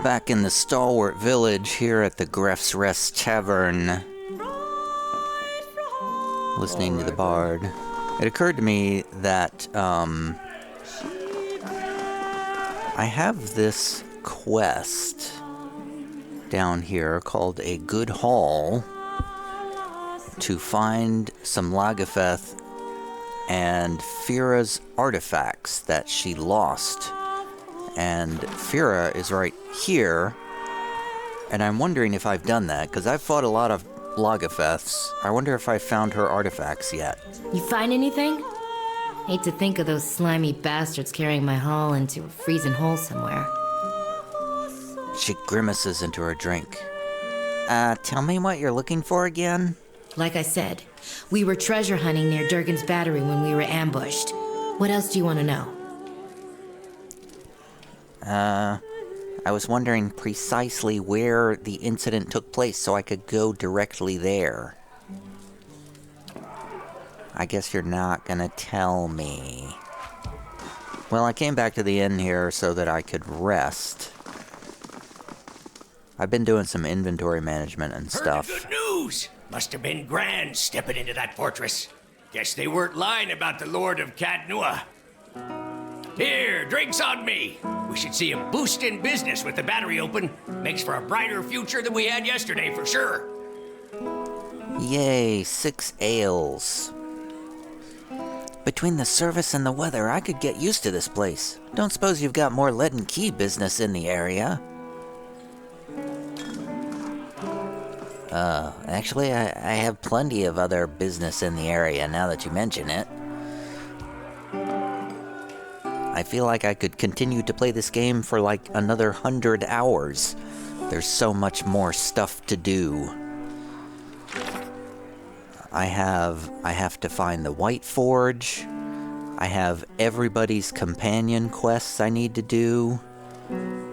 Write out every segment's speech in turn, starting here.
Back in the stalwart village here at the Gref's Rest Tavern, listening to the bard, it occurred to me that I have this quest down here called A Good Haul to find some Lagafeth and Fira's artifacts that she lost. And Fira is right here, and I'm wondering if I've done that, because I've fought a lot of Lagafeths. I wonder if I found her artifacts yet. You find anything? Hate to think of those slimy bastards carrying my haul into a freezing hole somewhere. She grimaces into her drink. Tell me what you're looking for again? Like I said, we were treasure hunting near Durgan's battery when we were ambushed. What else do you want to know? I was wondering precisely where the incident took place so I could go directly there. I guess you're not gonna tell me. Well, I came back to the inn here so that I could rest. I've been doing some inventory management and stuff. Heard the good news! Must have been grand stepping into that fortress. Guess they weren't lying about the Lord of Katnua. Here, drinks on me. We should see a boost in business with the battery open. Makes for a brighter future than we had yesterday, for sure. Yay, 6 ales. Between the service and the weather, I could get used to this place. Don't suppose you've got more lead and key business in the area? Actually, I have plenty of other business in the area now that you mention it. I feel like I could continue to play this game for like another 100 hours. There's so much more stuff to do. I have to find the White Forge. I have everybody's companion quests I need to do.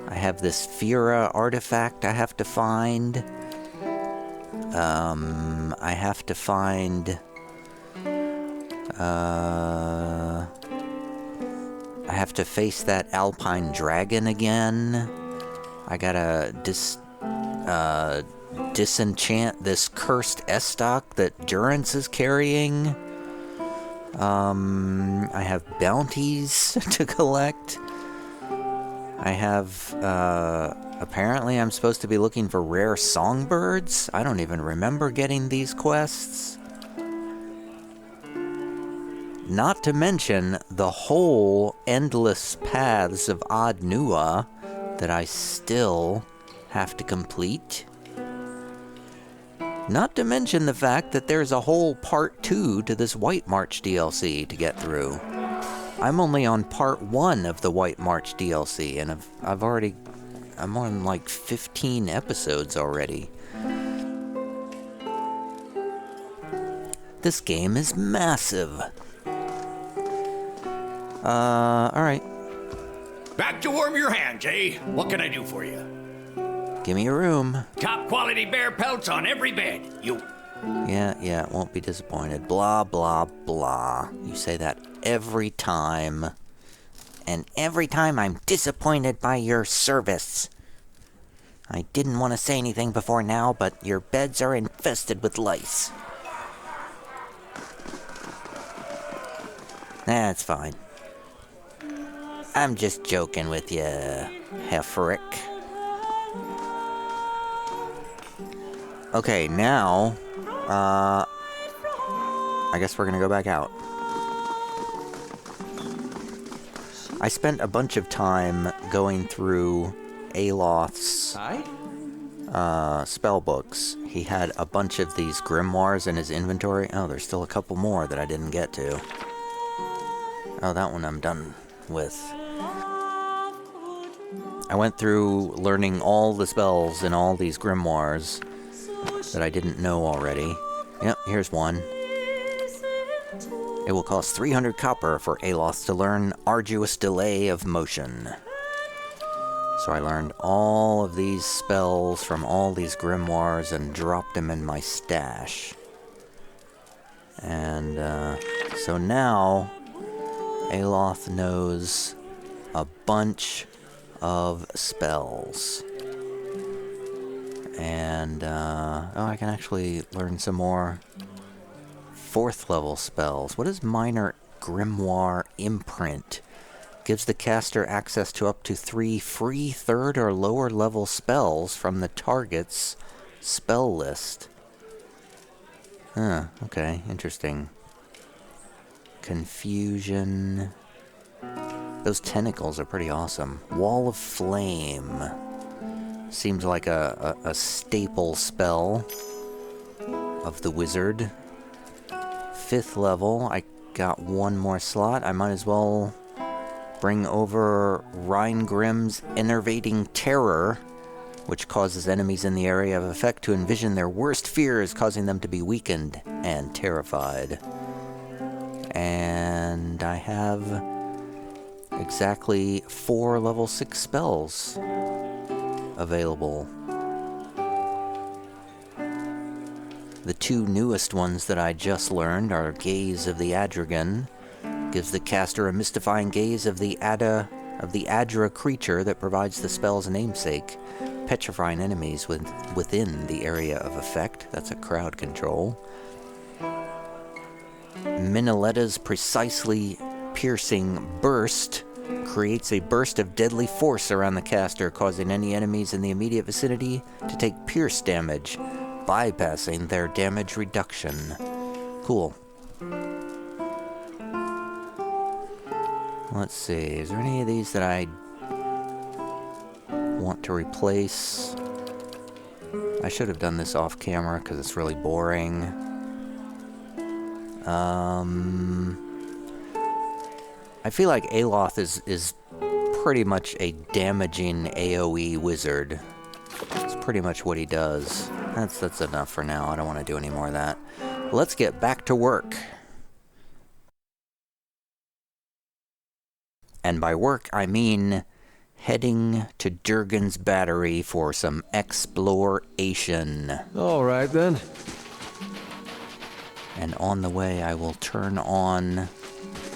I have this Fira artifact I have to find. I have to find... I have to face that Alpine Dragon again. I gotta disenchant this cursed Estoc that Durance is carrying. I have bounties to collect. I have, apparently I'm supposed to be looking for rare songbirds. I don't even remember getting these quests. Not to mention the whole endless paths of Ad Nua that I still have to complete. Not to mention the fact that there's a whole part 2 to this White March DLC to get through. I'm only on part 1 of the White March DLC, and I'm on like 15 episodes already. This game is massive. Alright. Back to warm your hands, eh? What can I do for you? Give me a room. Top quality bear pelts on every bed. Yeah, won't be disappointed. Blah, blah, blah. You say that every time. And every time I'm disappointed by your service. I didn't want to say anything before now, but your beds are infested with lice. That's fine. I'm just joking with you, Hefrick. Okay, now, I guess we're gonna go back out. I spent a bunch of time going through Aloth's spell books. He had a bunch of these grimoires in his inventory. Oh, there's still a couple more that I didn't get to. Oh, that one I'm done with. I went through learning all the spells in all these grimoires that I didn't know already. Yep, here's one. It will cost 300 copper for Aloth to learn Arduous Delay of Motion. So I learned all of these spells from all these grimoires and dropped them in my stash. And so now Aloth knows a bunch of spells. And, I can actually learn some more 4th level spells. What is Minor Grimoire Imprint? Gives the caster access to up to 3 free 3rd or lower level spells from the target's spell list. Huh, okay, interesting. Confusion. Those tentacles are pretty awesome. Wall of Flame. Seems like a staple spell of the wizard. 5th level, I got 1 more slot. I might as well bring over Reingrim's Innervating Terror, which causes enemies in the area of effect to envision their worst fears, causing them to be weakened and terrified. And I have exactly 4 level 6 spells available. The 2 newest ones that I just learned are Gaze of the Durgan. Gives the caster a mystifying gaze of the Adra creature that provides the spell's namesake, petrifying enemies within the area of effect. That's a crowd control. Minelette's precisely piercing burst creates a burst of deadly force around the caster, causing any enemies in the immediate vicinity to take pierce damage, bypassing their damage reduction. Cool. Let's see, is there any of these that I want to replace? I should have done this off camera because it's really boring. I feel like Aloth is pretty much a damaging AoE wizard. That's pretty much what he does. That's enough for now. I don't want to do any more of that. Let's get back to work. And by work, I mean heading to Durgan's battery for some exploration. All right, then. And on the way, I will turn on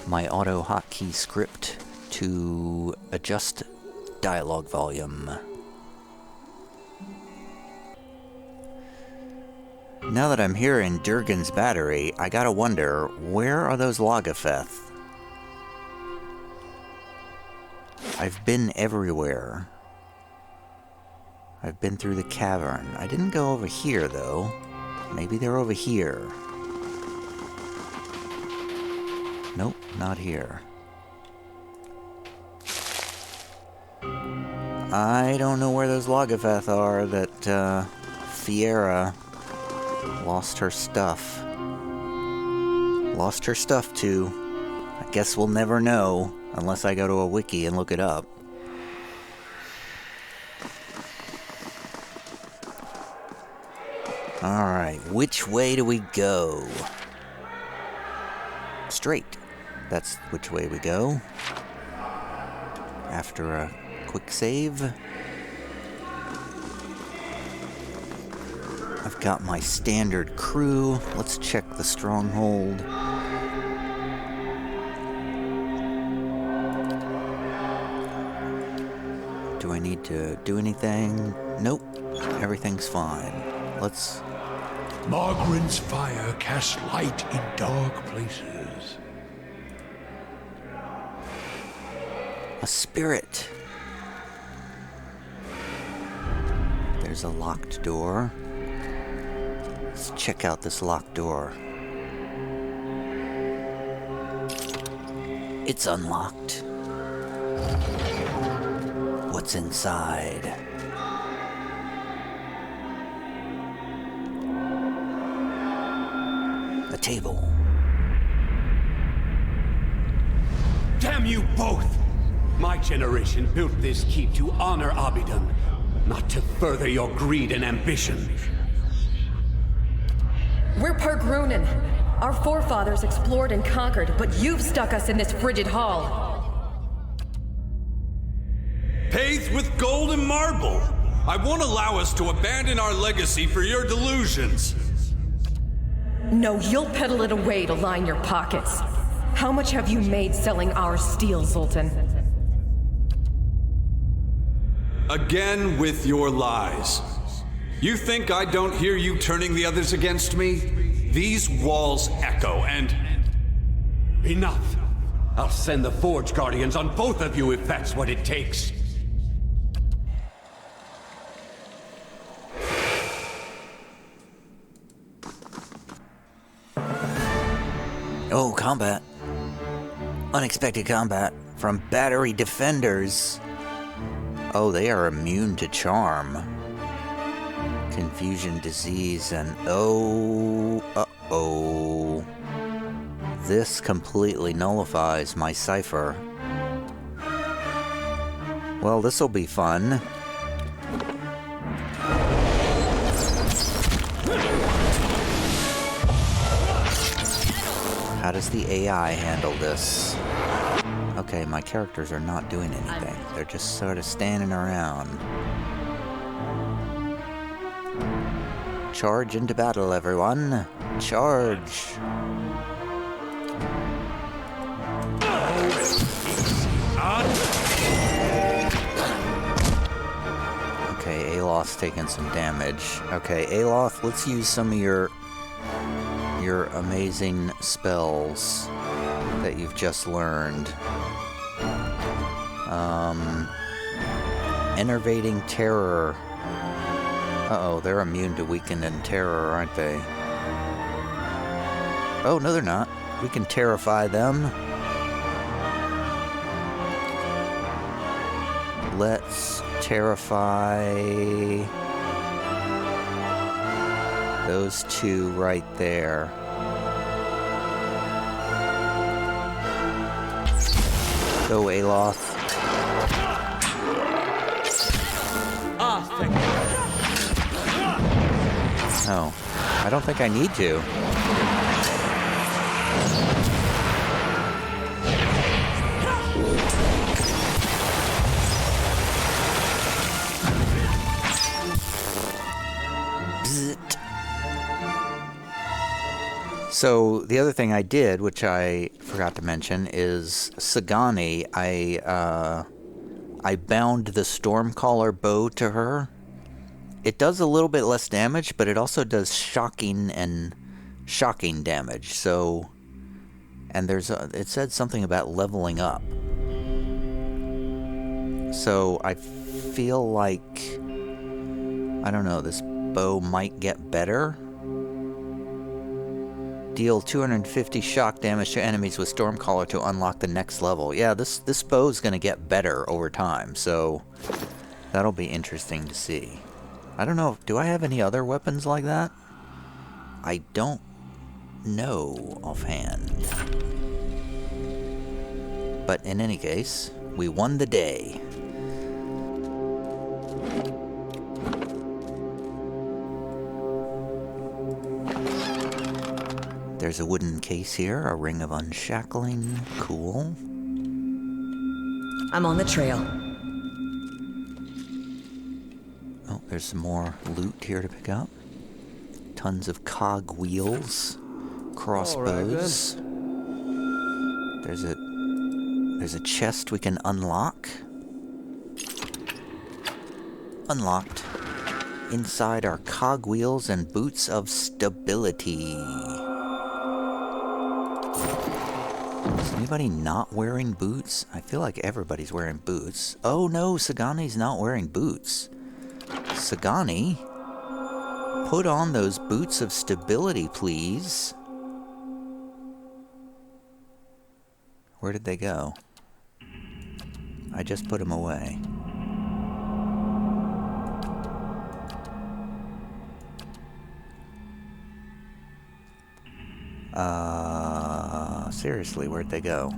my auto hotkey script to adjust dialogue volume. Now that I'm here in Durgan's battery, I gotta wonder, where are those Logafeth? I've been everywhere. I've been through the cavern. I didn't go over here, though. Maybe they're over here. Nope, not here. I don't know where those Logafeth are that, Fira lost her stuff. Lost her stuff to. I guess we'll never know unless I go to a wiki and look it up. Alright, which way do we go? Straight. That's which way we go. After a quick save. I've got my standard crew. Let's check the stronghold. Do I need to do anything? Nope. Everything's fine. Let's... Margaren's fire casts light in dark places. A spirit. There's a locked door. Let's check out this locked door. It's unlocked. What's inside? A table. Damn you both! My generation built this keep to honor Abidan, not to further your greed and ambition. We're Pergrunin. Our forefathers explored and conquered, but you've stuck us in this frigid hall. Paved with gold and marble. I won't allow us to abandon our legacy for your delusions. No, you'll peddle it away to line your pockets. How much have you made selling our steel, Zoltan? Again with your lies. You think I don't hear you turning the others against me? These walls echo, and... Enough! I'll send the Forge Guardians on both of you if that's what it takes. Oh, combat. Unexpected combat from battery defenders. Oh, they are immune to charm. Confusion, disease, and uh-oh. This completely nullifies my cipher. Well, this'll be fun. How does the AI handle this? Okay, my characters are not doing anything. They're just sort of standing around. Charge into battle, everyone. Charge. Okay, Aloth's taking some damage. Okay, Aloth, let's use some of your amazing spells that you've just learned. Innervating Terror. Uh-oh, they're immune to weaken and terror, aren't they? Oh, no, they're not. We can terrify them. Let's terrify those two right there. Go, Aloth. Oh, I don't think I need to. So the other thing I did, which I forgot to mention, is Sagani. I bound the Stormcaller bow to her. It does a little bit less damage, but it also does shocking damage. So, and it said something about leveling up. So I feel like, I don't know, this bow might get better. Deal 250 shock damage to enemies with Stormcaller to unlock the next level. Yeah, this bow's gonna get better over time, so that'll be interesting to see. I don't know, do I have any other weapons like that? I don't know offhand. But in any case, we won the day. There's a wooden case here, a Ring of Unshackling. Cool. I'm on the trail. Oh, there's some more loot here to pick up. Tons of cog wheels, crossbows. There's a chest we can unlock. Unlocked. Inside are cog wheels and boots of stability. Is anybody not wearing boots? I feel like everybody's wearing boots. Oh no, Sagani's not wearing boots. Sagani, put on those boots of stability, please. Where did they go? I just put them away. Seriously, where'd they go?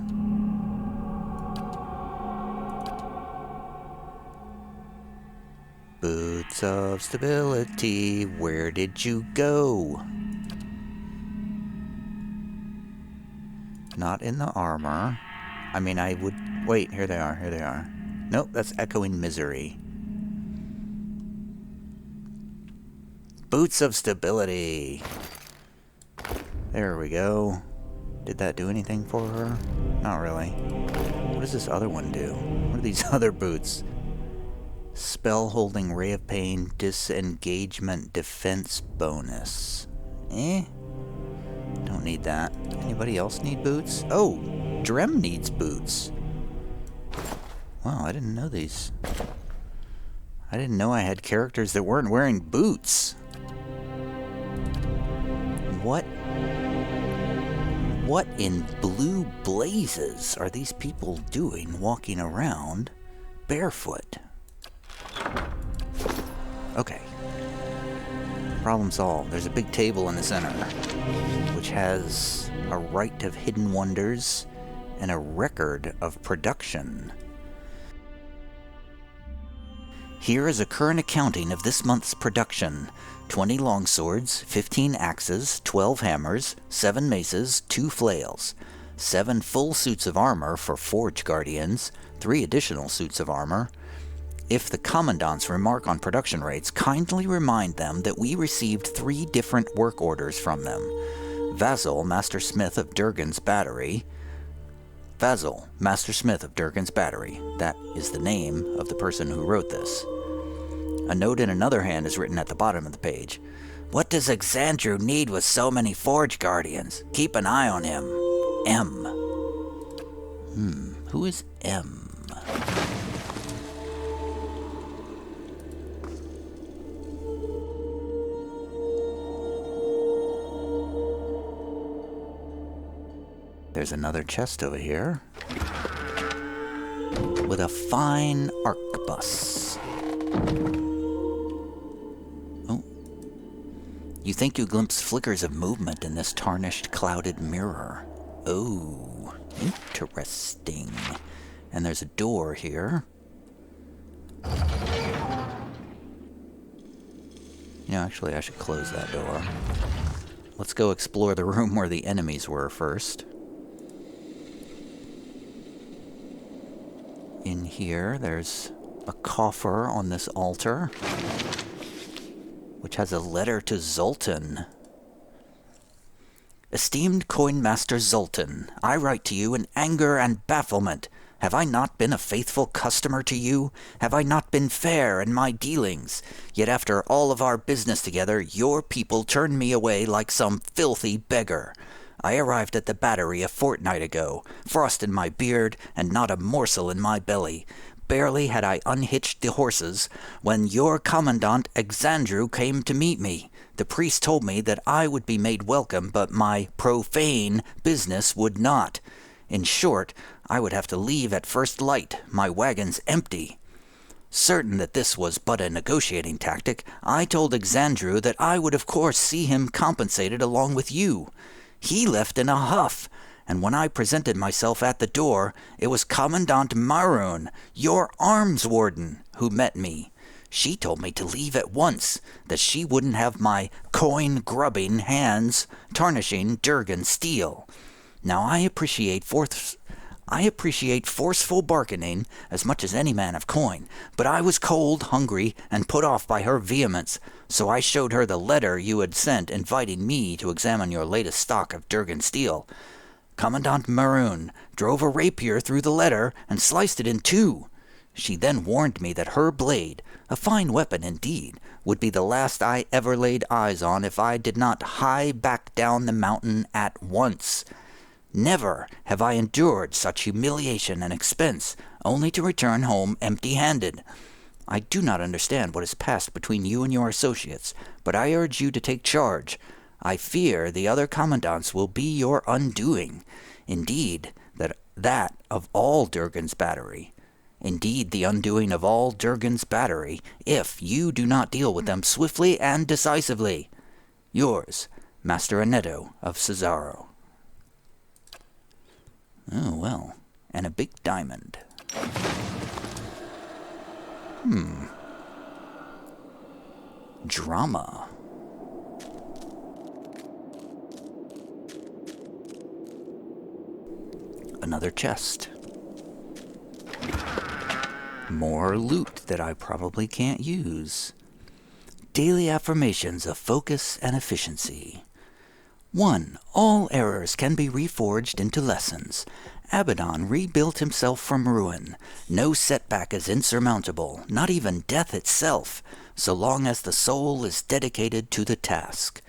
Boots of stability, where did you go? Not in the armor. I mean, I would... Wait, here they are, here they are. Nope, that's Echoing Misery. Boots of stability. There we go. Did that do anything for her? Not really. What does this other one do? What are these other boots? Spell holding Ray of Pain, disengagement, defense bonus. Don't need that. Anybody else need boots? Oh, Drem needs boots. Wow, I didn't know these. I didn't know I had characters that weren't wearing boots. What in blue blazes are these people doing walking around barefoot? Okay. Problem solved. There's a big table in the center, which has a rite of hidden wonders and a record of production. Here is a current accounting of this month's production. 20 longswords, 15 axes, 12 hammers, 7 maces, 2 flails, 7 full suits of armor for forge guardians, 3 additional suits of armor. If the commandants remark on production rates, kindly remind them that we received 3 different work orders from them. Vassal, Master Smith of Durgan's Battery. Vassal, Master Smith of Durgan's Battery. That is the name of the person who wrote this. A note in another hand is written at the bottom of the page. What does Exandru need with so many forge guardians? Keep an eye on him. M. Who is M? There's another chest over here with a fine arquebus. Oh. You think you glimpse flickers of movement in this tarnished, clouded mirror. Oh, interesting. And there's a door here. You know, actually, I should close that door. Let's go explore the room where the enemies were first. In here, there's a coffer on this altar, which has a letter to Zoltan. Esteemed Coinmaster Zoltan, I write to you in anger and bafflement. Have I not been a faithful customer to you? Have I not been fair in my dealings? Yet after all of our business together, your people turned me away like some filthy beggar. I arrived at the battery a fortnight ago, frost in my beard and not a morsel in my belly. Barely had I unhitched the horses when your commandant Exandru came to meet me. The priest told me that I would be made welcome, but my profane business would not. In short, I would have to leave at first light, my wagons empty. Certain that this was but a negotiating tactic, I told Exandru that I would of course see him compensated along with you. He left in a huff, and when I presented myself at the door, it was Commandant Maroon, your arms warden, who met me. She told me to leave at once, that she wouldn't have my coin-grubbing hands tarnishing Durgan steel. Now I appreciate forceful bargaining as much as any man of coin, but I was cold, hungry, and put off by her vehemence, so I showed her the letter you had sent inviting me to examine your latest stock of Durgan steel. Commandant Maroon drove a rapier through the letter and sliced it in 2. She then warned me that her blade, a fine weapon indeed, would be the last I ever laid eyes on if I did not hie back down the mountain at once. Never have I endured such humiliation and expense, only to return home empty-handed. I do not understand what has passed between you and your associates, but I urge you to take charge. I fear the other commandants will be your undoing. Indeed, that of all Durgan's battery. Indeed, the undoing of all Durgan's battery, if you do not deal with them swiftly and decisively. Yours, Master Anetto of Cesaro. Oh, well, and a big diamond. Drama. Another chest. More loot that I probably can't use. Daily affirmations of focus and efficiency. 1. All errors can be reforged into lessons. Abaddon rebuilt himself from ruin. No setback is insurmountable, not even death itself, so long as the soul is dedicated to the task.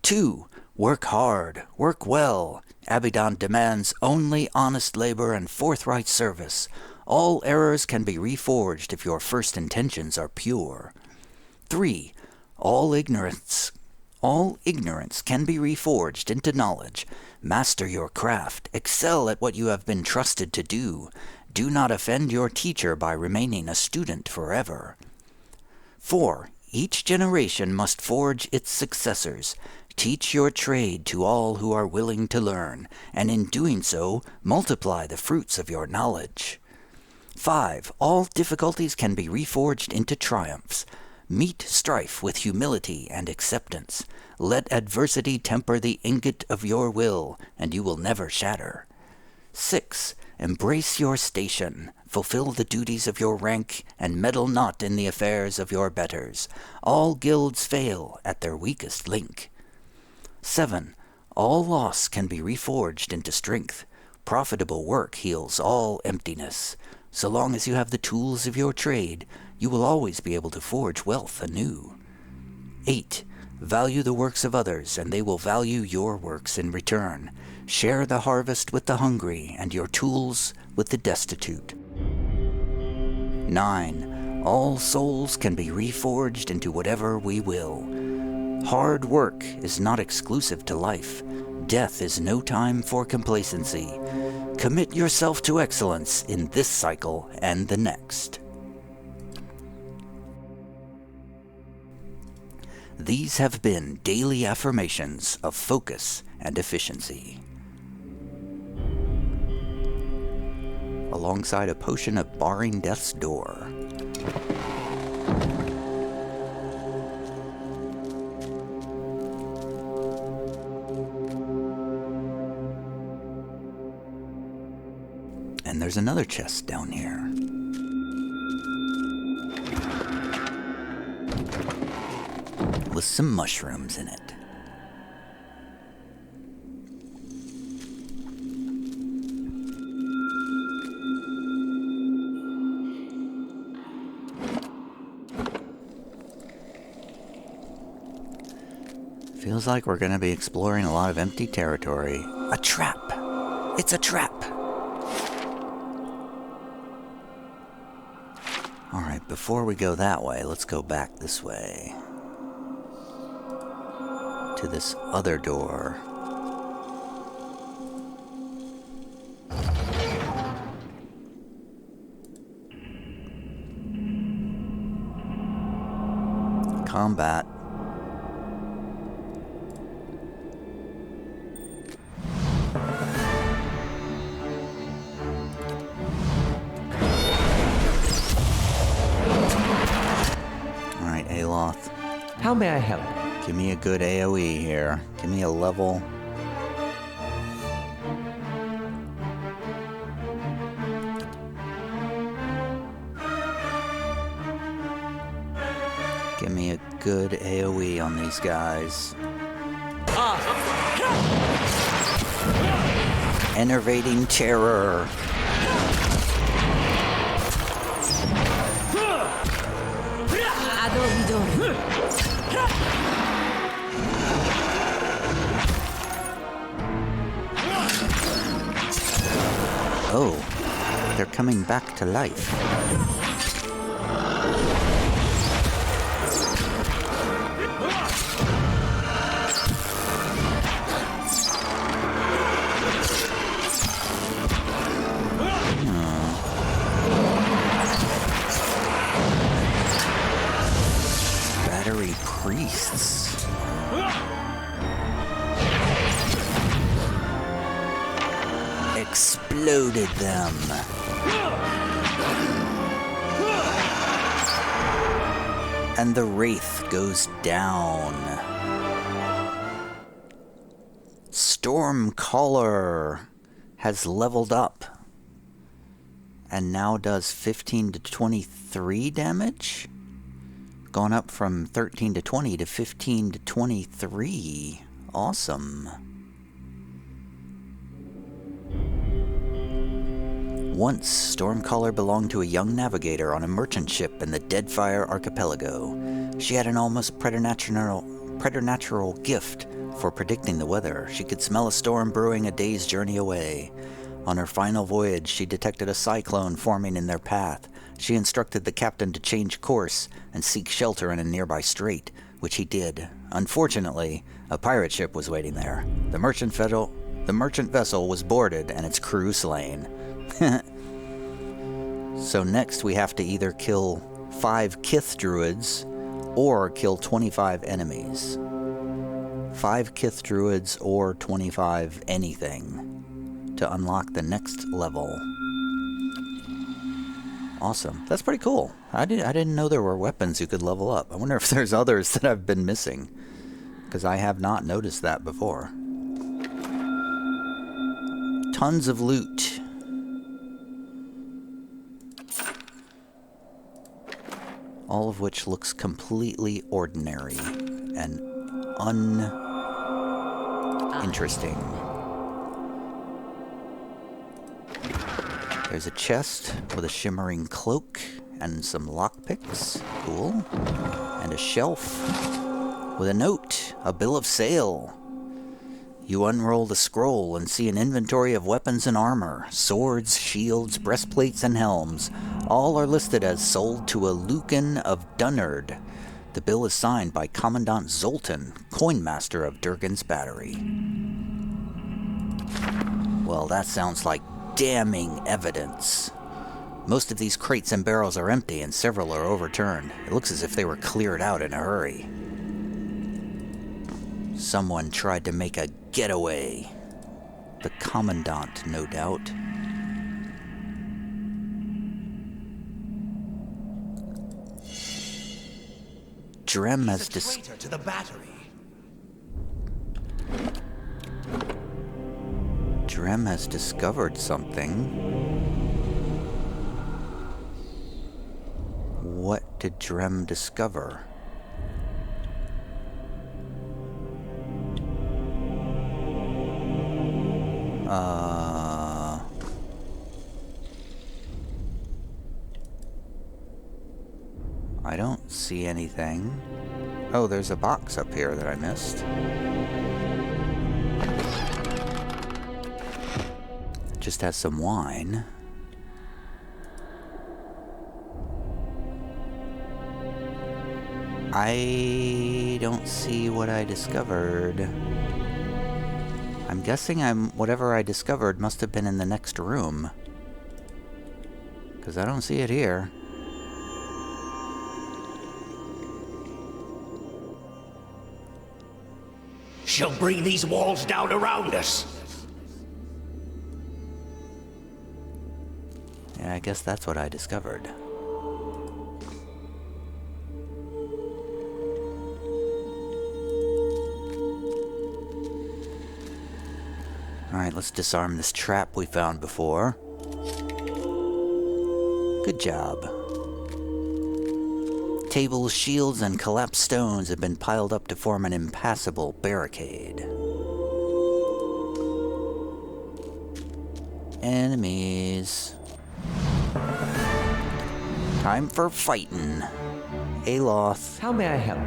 2. Work hard, work well. Abaddon demands only honest labor and forthright service. All errors can be reforged if your first intentions are pure. 3. All ignorance can be reforged into knowledge. Master your craft. Excel at what you have been trusted to do. Do not offend your teacher by remaining a student forever. 4. Each generation must forge its successors. Teach your trade to all who are willing to learn, and in doing so, multiply the fruits of your knowledge. 5. All difficulties can be reforged into triumphs. Meet strife with humility and acceptance. Let adversity temper the ingot of your will, and you will never shatter. 6. Embrace your station. Fulfill the duties of your rank, and meddle not in the affairs of your betters. All guilds fail at their weakest link. 7. All loss can be reforged into strength. Profitable work heals all emptiness. So long as you have the tools of your trade, you will always be able to forge wealth anew. 8. Value the works of others, and they will value your works in return. Share the harvest with the hungry, and your tools with the destitute. 9. All souls can be reforged into whatever we will. Hard work is not exclusive to life. Death is no time for complacency. Commit yourself to excellence in this cycle and the next. These have been daily affirmations of focus and efficiency. Alongside a potion of barring death's door. And there's another chest down here. With some mushrooms in it. Feels like we're going to be exploring a lot of empty territory. A trap! It's a trap! Alright, before we go that way, let's go back this way. To this other door. Combat. Alright, Aloth. How may I help? Give me a good AoE here. Give me a level. Give me a good AoE on these guys. Innervating Terror. Oh, they're coming back to life. Battery priests. Exploded them. And the wraith goes down. Stormcaller has leveled up and now does 15 to 23 damage. Gone up from 13 to 20 to 15 to 23. Awesome. Once, Stormcaller belonged to a young navigator on a merchant ship in the Deadfire Archipelago. She had an almost preternatural gift for predicting the weather. She could smell a storm brewing a day's journey away. On her final voyage, she detected a cyclone forming in their path. She instructed the captain to change course and seek shelter in a nearby strait, which he did. Unfortunately, a pirate ship was waiting there. The merchant vessel was boarded and its crew slain. So next we have to either kill 5 Kith druids or kill 25 enemies. 5 Kith druids or 25 anything to unlock the next level. Awesome. That's pretty cool. I didn't know there were weapons you could level up. I wonder if there's others that I've been missing, because I have not noticed that before. Tons of loot. All of which looks completely ordinary and uninteresting. There's a chest with a shimmering cloak and some lockpicks. Cool. And a shelf with a note, a bill of sale. You unroll the scroll and see an inventory of weapons and armor, swords, shields, breastplates, and helms. All are listed as sold to a Lucan of Dunnard. The bill is signed by Commandant Zoltan, coinmaster of Durgan's battery. Well, that sounds like damning evidence. Most of these crates and barrels are empty and several are overturned. It looks as if they were cleared out in a hurry. Someone tried to make a getaway. The Commandant, no doubt. Drem has to the battery. Drem has discovered something. What did Drem discover? I don't see anything. Oh, there's a box up here that I missed. It just has some wine. I don't see what I discovered. I'm guessing whatever I discovered must have been in the next room, because I don't see it here. She'll bring these walls down around us. Yeah, I guess that's what I discovered. Alright, let's disarm this trap we found before. Good job. Tables, shields, and collapsed stones have been piled up to form an impassable barricade. Enemies. Time for fighting. Aloth. How may I help?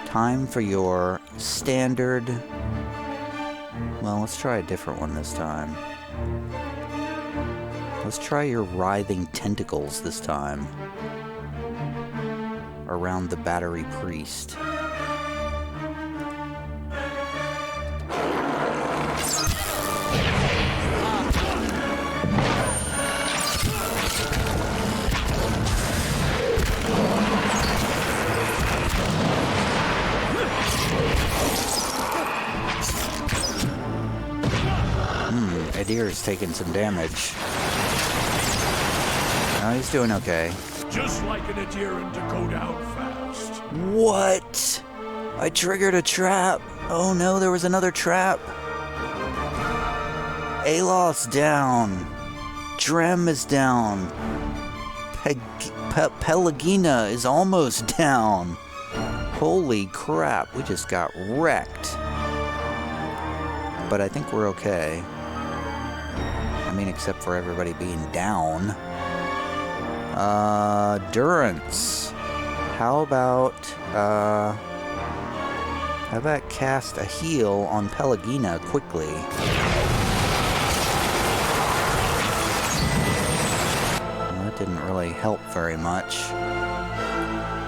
Time for your standard... Well, let's try a different one this time. Let's try your writhing tentacles this time. Around the battery priest. Adir's taking some damage. Oh, he's doing okay. Just like an Adiran to go down fast. What? I triggered a trap. Oh no, there was another trap. Aloth's down. Drem is down. Pelagina is almost down. Holy crap, we just got wrecked. but I think we're okay. I mean, except for everybody being down. Durgans. How about cast a heal on Pelagina quickly? Well, that didn't really help very much.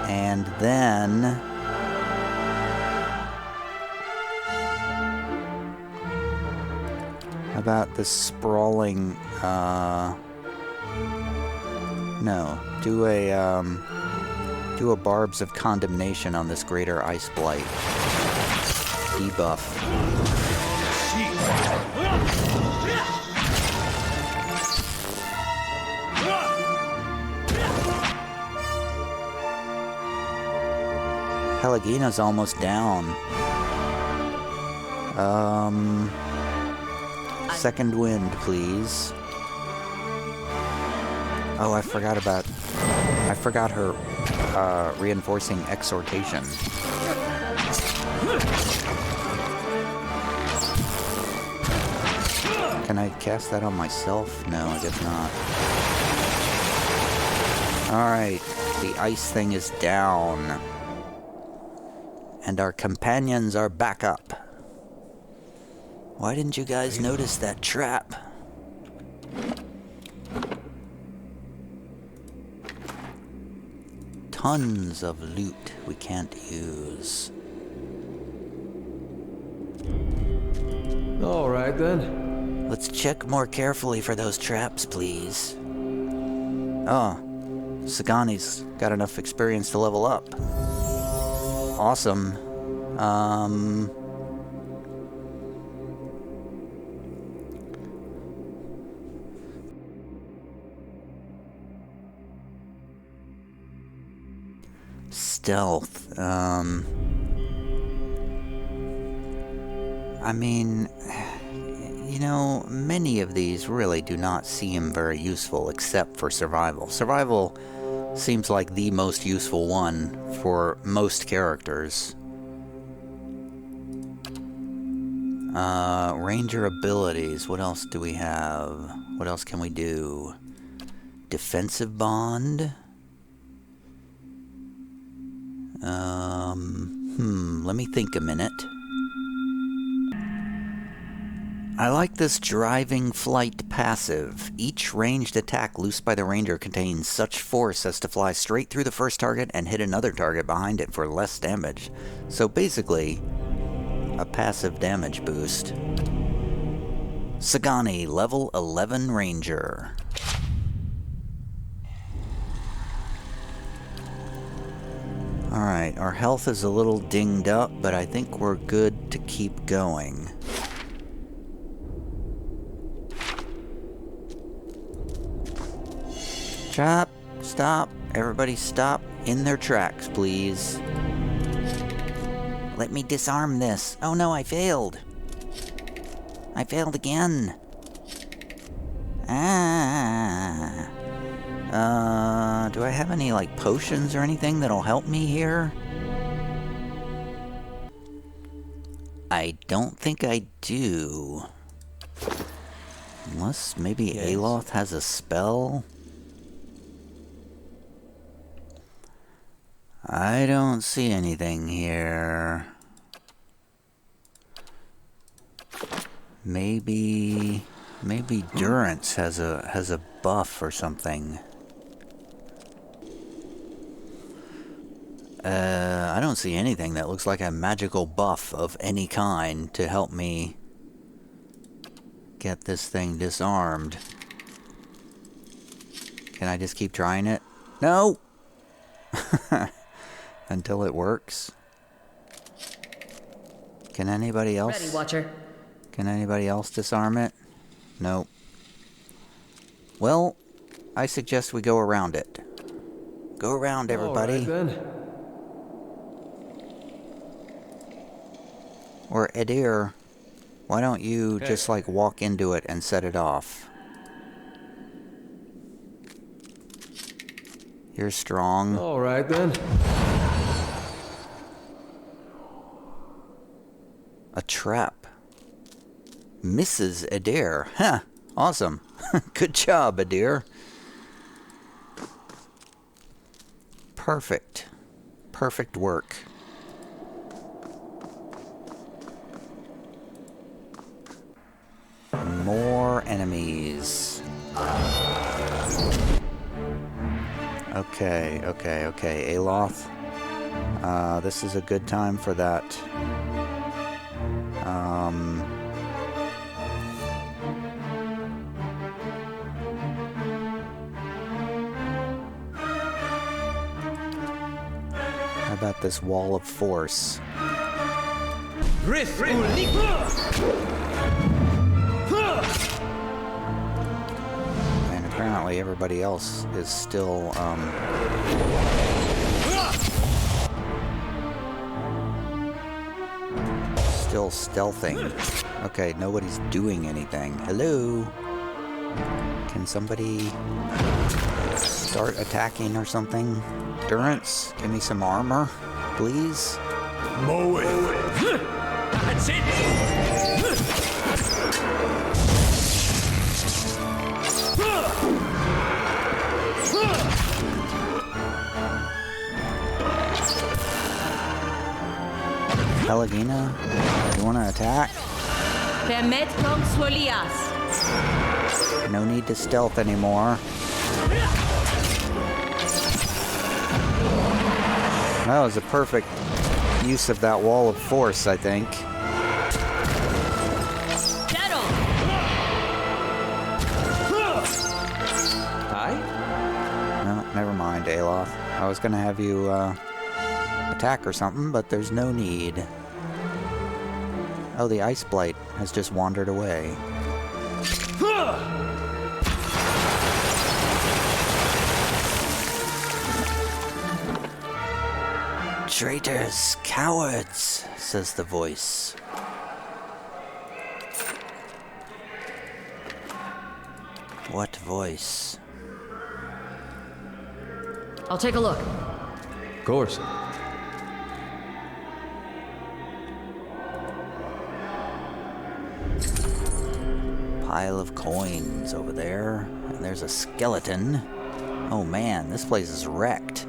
And then... how about this sprawling, no, do a Barbs of Condemnation on this Greater Ice Blight. Debuff. Pelagina's almost down. Second wind, please. Oh, I forgot her reinforcing exhortation. Can I cast that on myself? No, I guess not. Alright, the ice thing is down. And our companions are back up. Why didn't you guys notice that trap? Tons of loot we can't use. All right then. Let's check more carefully for those traps, please. Oh, Sagani's got enough experience to level up. Awesome. Stealth. I mean, you know, many of these really do not seem very useful except for survival. Survival seems like the most useful one for most characters. Ranger abilities. What else do we have? What else can we do? Defensive bond. Let me think a minute. I like this driving flight passive. Each ranged attack loosed by the ranger contains such force as to fly straight through the first target and hit another target behind it for less damage. So basically, a passive damage boost. Sagani, level 11 ranger. Alright, our health is a little dinged up, but I think we're good to keep going. Stop. Everybody stop in their tracks, please. Let me disarm this. Oh no, I failed. I failed again. Do I have any, like, potions or anything that'll help me here? I don't think I do. Unless maybe Aloth has a spell? I don't see anything here. Maybe Durance has a buff or something. I don't see anything that looks like a magical buff of any kind to help me get this thing disarmed. Can I just keep trying it? No! Until it works. Can anybody else? Ready, Watcher. Can anybody else disarm it? Nope. Well, I suggest we go around it. Go around, everybody. All right, then. Or Edir, why don't you just like walk into it and set it off? You're strong. All right then. A trap. Mrs. Adair. Huh. Awesome. Good job, Adair. Perfect. Perfect work. More enemies. Okay. Aloth. This is a good time for that. How about this wall of force? And apparently everybody else is still, still stealthing. Okay, nobody's doing anything. Hello? Can somebody start attacking or something? Durance, give me some armor, please. Mow it. That's it! Pelagina, you want to attack? No need to stealth anymore. That was a perfect use of that wall of force, I think. Hi? No, never mind, Aloth. I was gonna have you attack or something, but there's no need. Oh, the Ice Blight has just wandered away. Traitors, cowards, says the voice. What voice? I'll take a look. Of course. Pile of coins over there, and there's a skeleton. Oh man, this place is wrecked.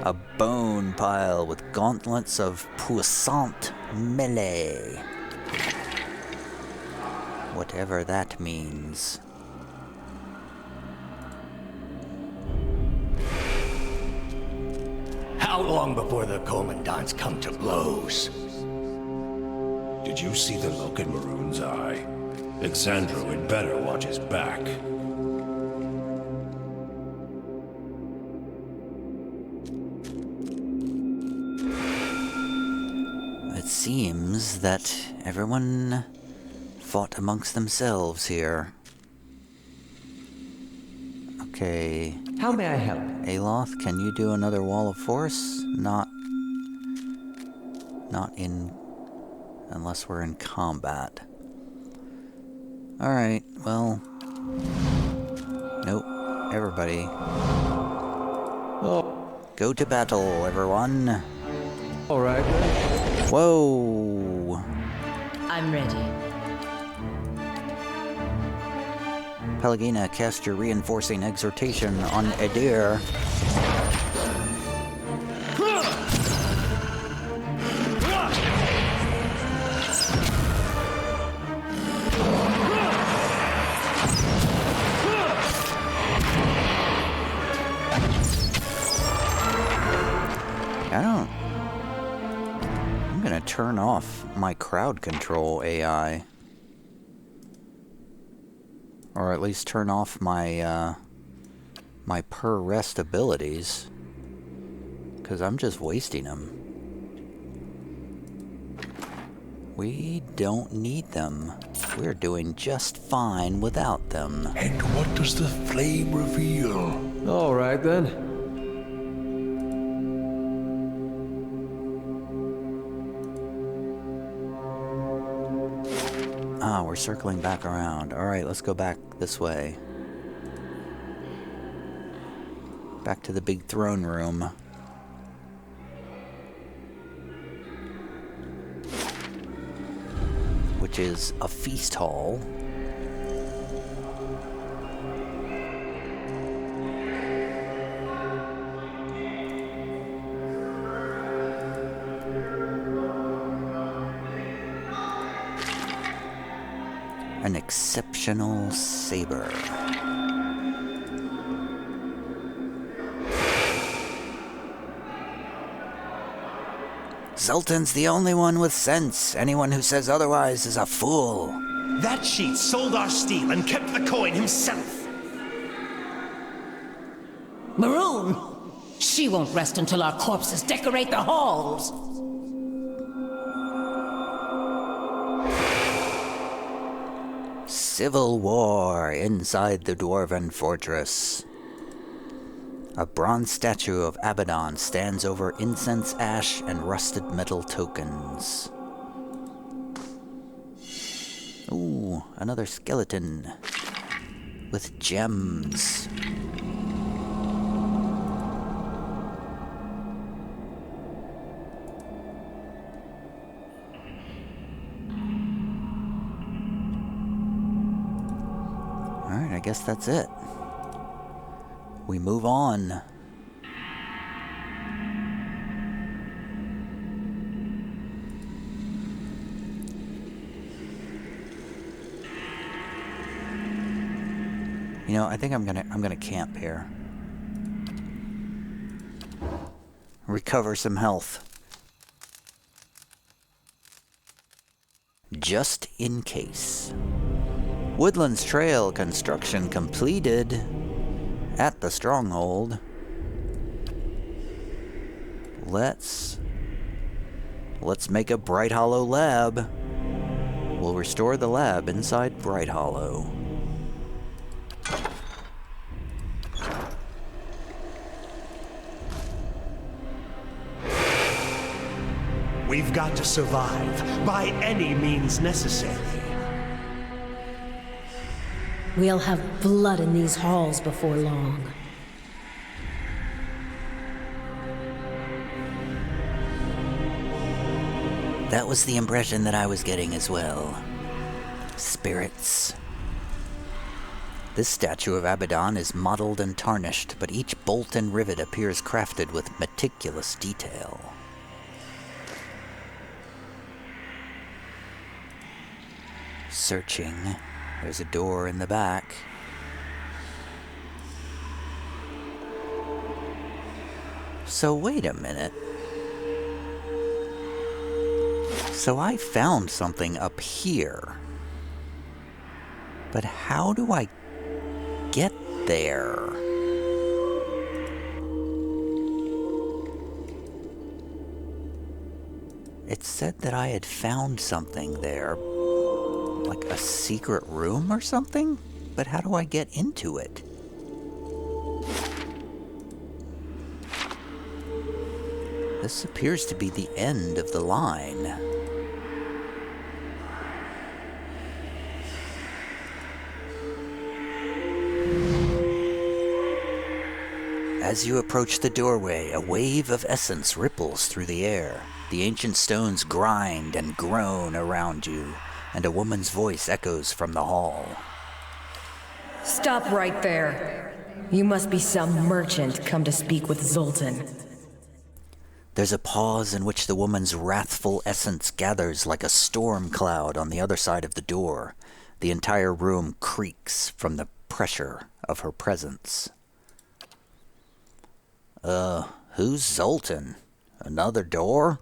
A bone pile with gauntlets of puissant melee. Whatever that means. How long before the commandants come to blows? Did you see the look in Maroon's eye? Exandro had better watch his back. It seems that everyone fought amongst themselves here. Okay. How may I help? Aloth, can you do another wall of force? Not in... unless we're in combat. Alright, well... Nope. Everybody. Oh, Go to battle, everyone. all right. Whoa! I'm ready. Pelagina, cast your reinforcing exhortation on Adair. I'm gonna turn off my crowd control AI. Or at least turn off my, my per rest abilities. Because I'm just wasting them. We don't need them. We're doing just fine without them. And what does the flame reveal? All right then. Ah, we're circling back around. Alright, let's go back this way. Back to the big throne room. which is a feast hall. An exceptional saber. Zoltan's the only one with sense. Anyone who says otherwise is a fool. That cheat sold our steel and kept the coin himself. Maroon! She won't rest until our corpses decorate the halls. Civil war inside the dwarven fortress. A bronze statue of Abaddon stands over incense ash and rusted metal tokens. Ooh, another skeleton with gems. Alright, I guess that's it. We move on. You know, I think I'm gonna camp here. Recover some health. Just in case. Woodlands Trail construction completed at the stronghold. Let's make a Bright Hollow lab. We'll restore the lab inside Bright Hollow. We've got to survive by any means necessary. We'll have blood in these halls before long. That was the impression that I was getting as well. Spirits. This statue of Abaddon is mottled and tarnished, but each bolt and rivet appears crafted with meticulous detail. Searching. There's a door in the back. So wait a minute. So I found something up here. But how do I get there? It said that I had found something there. Like a secret room or something? But how do I get into it? This appears to be the end of the line. As you approach the doorway, a wave of essence ripples through the air. The ancient stones grind and groan around you, and a woman's voice echoes from the hall. Stop right there. You must be some merchant come to speak with Zoltan. There's a pause in which the woman's wrathful essence gathers like a storm cloud on the other side of the door. The entire room creaks from the pressure of her presence. Who's Zoltan? Another door?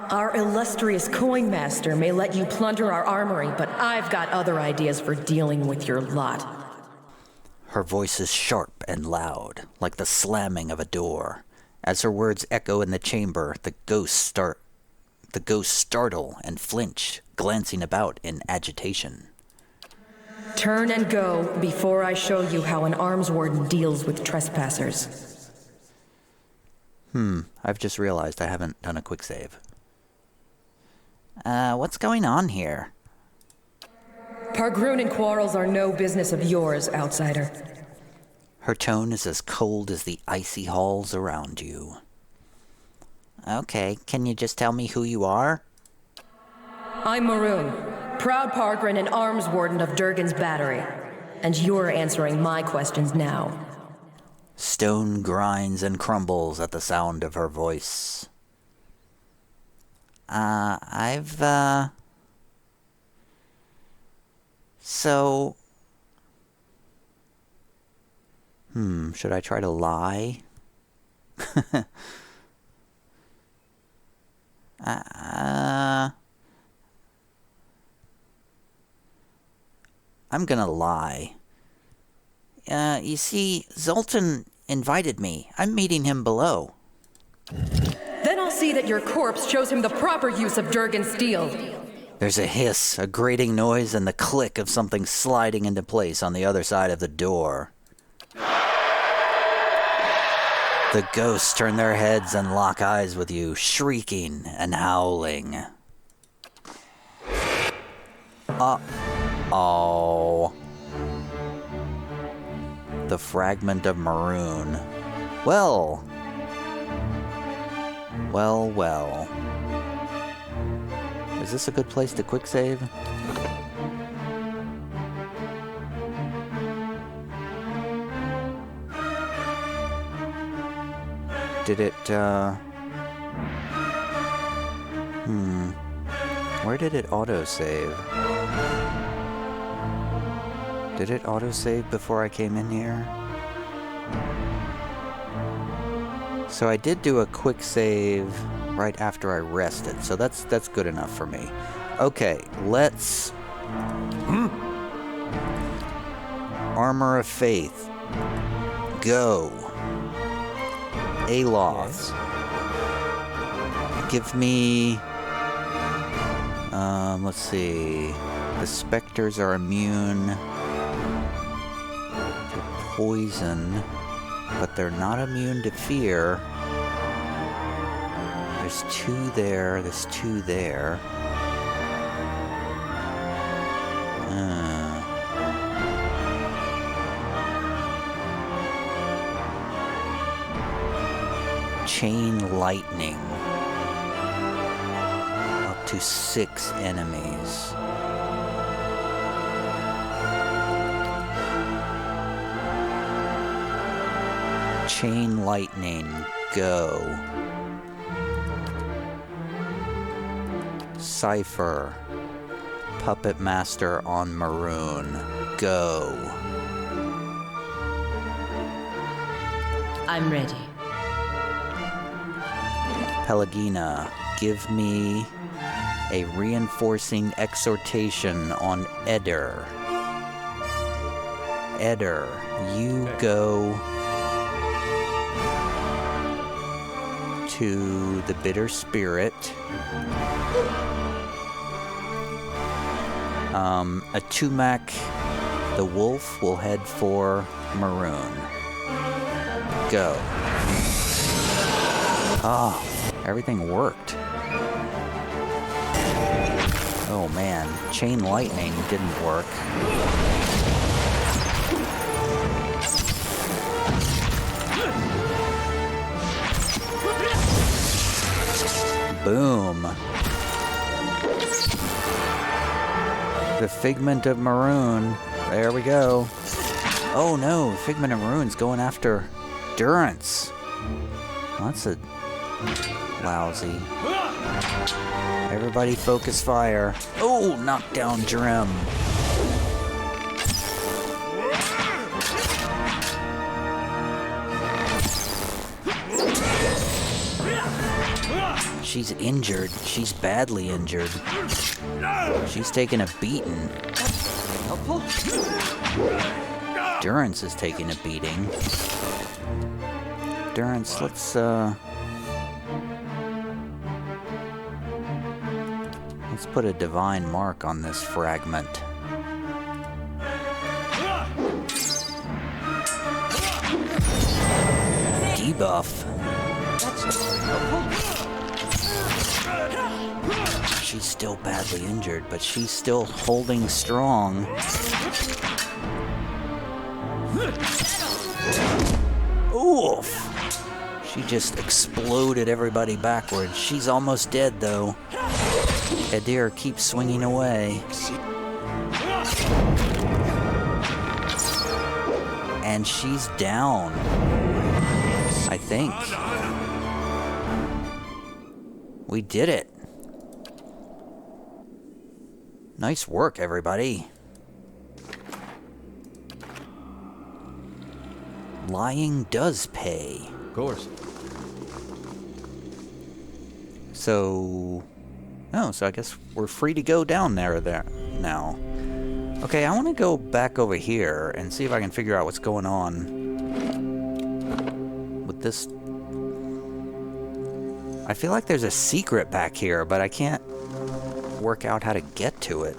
Our illustrious coin master may let you plunder our armory, but I've got other ideas for dealing with your lot. Her voice is sharp and loud, like the slamming of a door. As her words echo in the chamber, the ghosts startle and flinch, glancing about in agitation. Turn and go before I show you how an arms warden deals with trespassers. I've just realized I haven't done a quick save. What's going on here? Pargroon and quarrels are no business of yours, outsider. Her tone is as cold as the icy halls around you. Okay, can you just tell me who you are? I'm Maroon, proud Pargrin and arms warden of Durgan's battery. And you're answering my questions now. Stone grinds and crumbles at the sound of her voice. So... should I try to lie? I'm gonna lie. You see, Zoltan invited me. I'm meeting him below. Then I'll see that your corpse shows him the proper use of Durgan steel. There's a hiss, a grating noise, and the click of something sliding into place on the other side of the door. The ghosts turn their heads and lock eyes with you, shrieking and howling. Uh-oh. The Fragment of Maroon. Well. Is this a good place to quick save? Did it, where did it autosave? Did it autosave before I came in here? So I did do a quick save right after I rested, so that's good enough for me. Okay, let's... Armor of Faith. Go. Aloth. Give me... let's see. The specters are immune to poison, but they're not immune to fear. There's two there. There's two there. Chain lightning. Up to 6 enemies. Chain lightning. Go. Cipher. Puppet Master on Maroon. Go. I'm ready. Pelagina, give me a reinforcing exhortation on Eder. Eder, you go to the Bitter Spirit. Atumak, the wolf, will head for Maroon. Go. Ah. Everything worked. Oh man, chain lightning didn't work. Boom. The Figment of Maroon. There we go. Oh no, Figment of Maroon's going after Durgans. Well, that's a lousy. Everybody focus fire. Oh, knock down Drem. She's injured. She's badly injured. She's taking a beating. Durgans is taking a beating. Durgans, let's put a divine mark on this fragment. Debuff. She's still badly injured, but she's still holding strong. Oof! She just exploded everybody backwards. She's almost dead, though. Edir keeps swinging away. And she's down. I think. We did it. Nice work, everybody. Lying does pay. Of course. So... Oh, so I guess we're free to go down there now. Okay, I want to go back over here and see if I can figure out what's going on with this. I feel like there's a secret back here, but I can't work out how to get to it.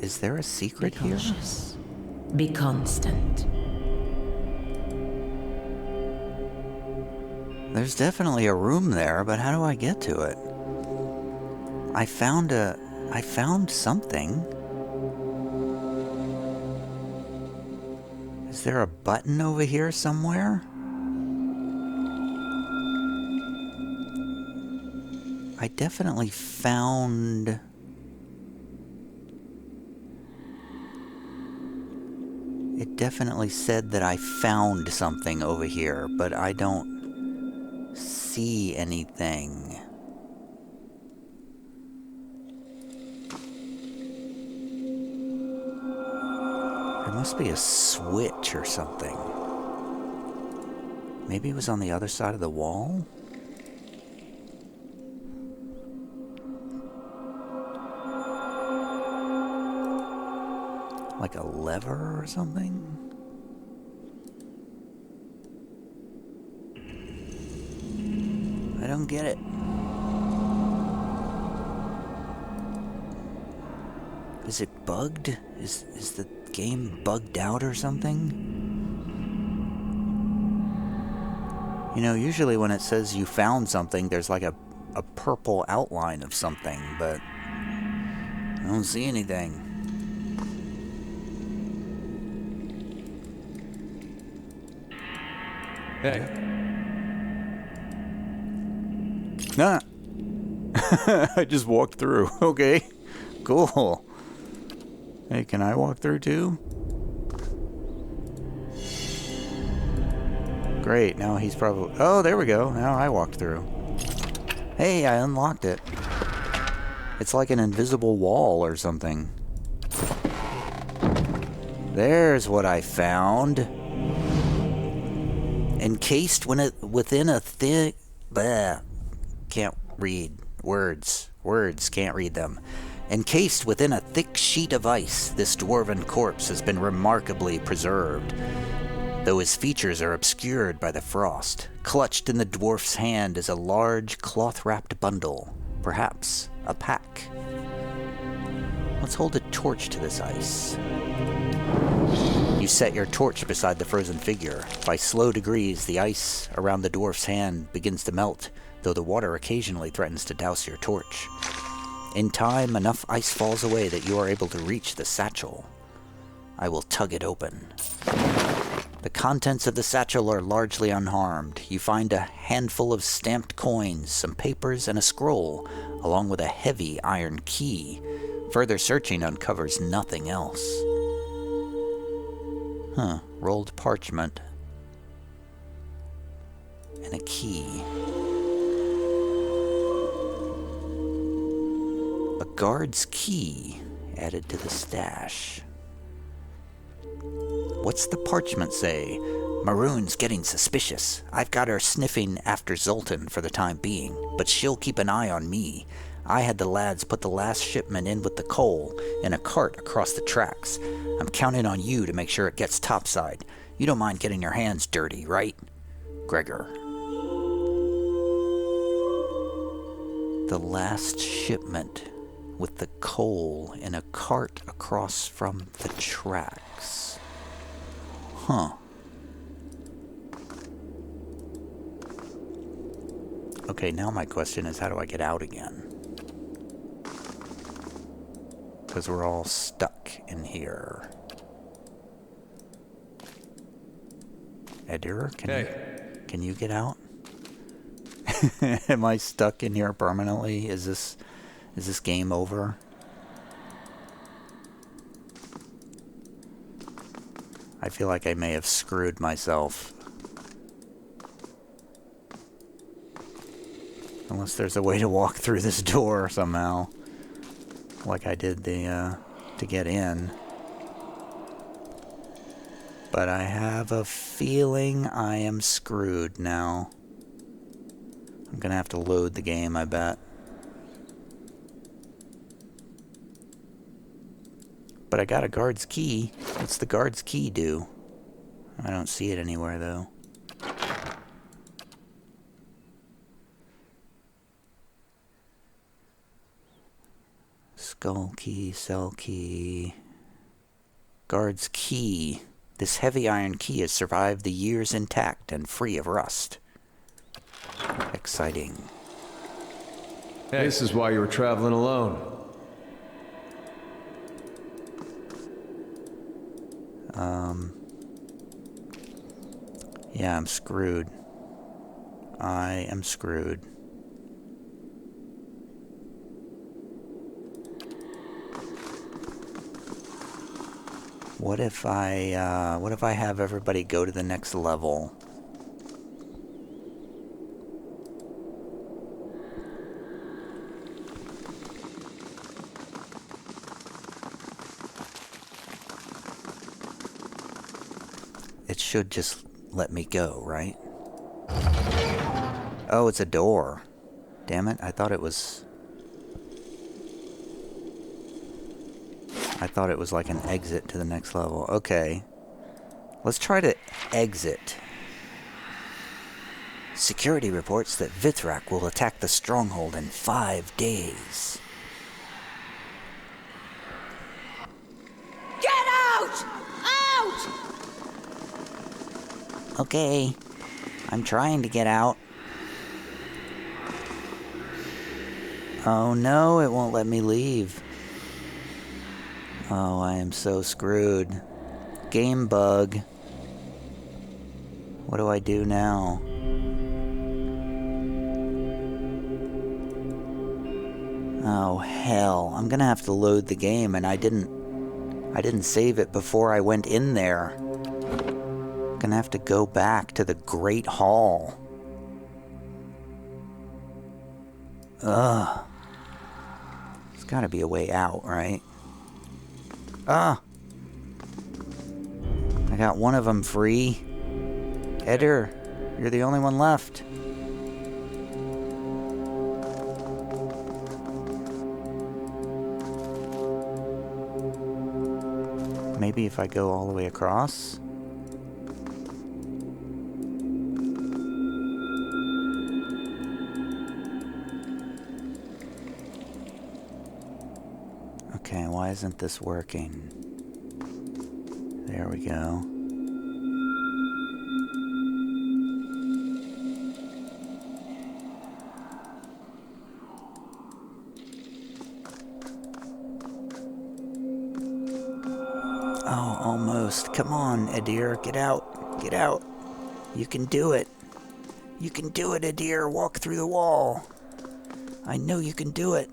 Is there a secret here? Be cautious. Be constant. There's definitely a room there, but how do I get to it? I found something. Is there a button over here somewhere? I definitely found... It definitely said that I found something over here, but I don't see anything. There must be a switch or something. Maybe it was on the other side of the wall? Like a lever or something? I don't get it. Is it bugged? Is the game bugged out or something? You know, usually when it says you found something, there's like a purple outline of something, but I don't see anything. Hey. Nah. I just walked through. Okay. Cool. Hey, can I walk through too? Great. Now he's probably... Oh, there we go. Now I walked through. Hey, I unlocked it. It's like an invisible wall or something. There's what I found. Encased within a thick... Can't read words. Words, can't read them. Encased within a thick sheet of ice, this dwarven corpse has been remarkably preserved, though his features are obscured by the frost. Clutched in the dwarf's hand is a large cloth-wrapped bundle, perhaps a pack. Let's hold a torch to this ice. You set your torch beside the frozen figure. By slow degrees, the ice around the dwarf's hand begins to melt, though the water occasionally threatens to douse your torch. In time, enough ice falls away that you are able to reach the satchel. I will tug it open. The contents of the satchel are largely unharmed. You find a handful of stamped coins, some papers, and a scroll, along with a heavy iron key. Further searching uncovers nothing else. Rolled parchment. And a key. A guard's key added to the stash. What's the parchment say? Maroon's getting suspicious. I've got her sniffing after Zoltan for the time being, but she'll keep an eye on me. I had the lads put the last shipment in with the coal in a cart across the tracks. I'm counting on you to make sure it gets topside. You don't mind getting your hands dirty, right? Gregor. The last shipment with the coal in a cart across from the tracks. Okay, now my question is, how do I get out again? Because we're all stuck in here. Edir, can you get out? Am I stuck in here permanently? Is this game over? I feel like I may have screwed myself. Unless there's a way to walk through this door somehow. Like I did to get in. But I have a feeling I am screwed now. I'm gonna have to load the game, I bet. But I got a guard's key. What's the guard's key do? I don't see it anywhere, though. Skull key, cell key... Guard's key. This heavy iron key has survived the years intact and free of rust. Exciting. Hey. This is why you were traveling alone. Yeah, I'm screwed. I am screwed. What if I have everybody go to the next level? It should just let me go, right? Oh, it's a door. Damn it, I thought it was like an exit to the next level. Okay. Let's try to exit. Security reports that Vithrak will attack the stronghold in 5 days. Get out! Out! Okay. I'm trying to get out. Oh no, it won't let me leave. Oh, I am so screwed. Game bug. What do I do now? Oh, hell. I'm gonna have to load the game, and I didn't save it before I went in there. Gonna have to go back to the Great Hall. Ugh. There's gotta be a way out, right? Ah! I got one of them free. Edir, you're the only one left. Maybe if I go all the way across? Okay, why isn't this working? There we go. Oh, almost. Come on, Edir, get out. Get out. You can do it. You can do it, Edir. Walk through the wall. I know you can do it.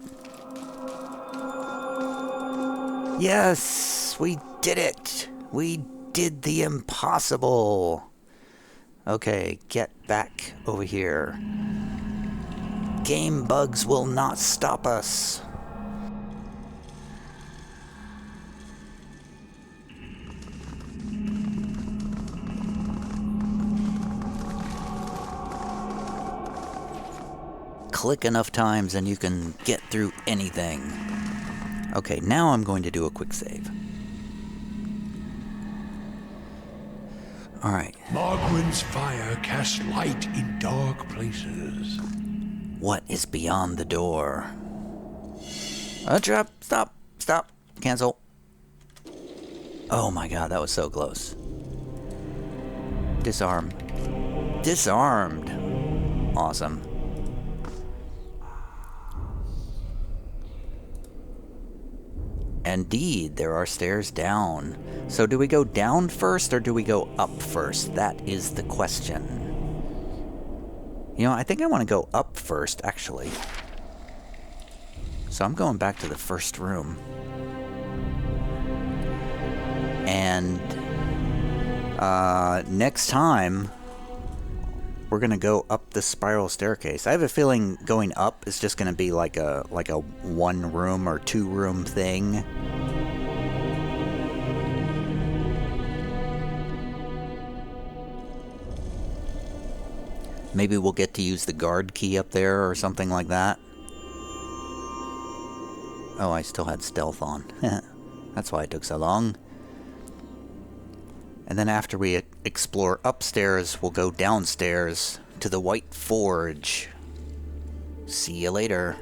Yes, we did it. We did the impossible. Okay, get back over here. Game bugs will not stop us. Click enough times and you can get through anything. Okay, now I'm going to do a quick save. Alright. Margwyn's fire casts light in dark places. What is beyond the door? Trap! Stop! Stop! Cancel. Oh my god, that was so close. Disarm. Disarmed! Awesome. Indeed, there are stairs down. So do we go down first or do we go up first? That is the question. You know, I think I want to go up first, actually. So I'm going back to the first room. And next time, we're going to go up the spiral staircase. I have a feeling going up is just going to be like a one room or two room thing. Maybe we'll get to use the guard key up there or something like that. Oh, I still had stealth on. That's why it took so long. And then after we explore upstairs, we'll go downstairs to the White Forge. See you later.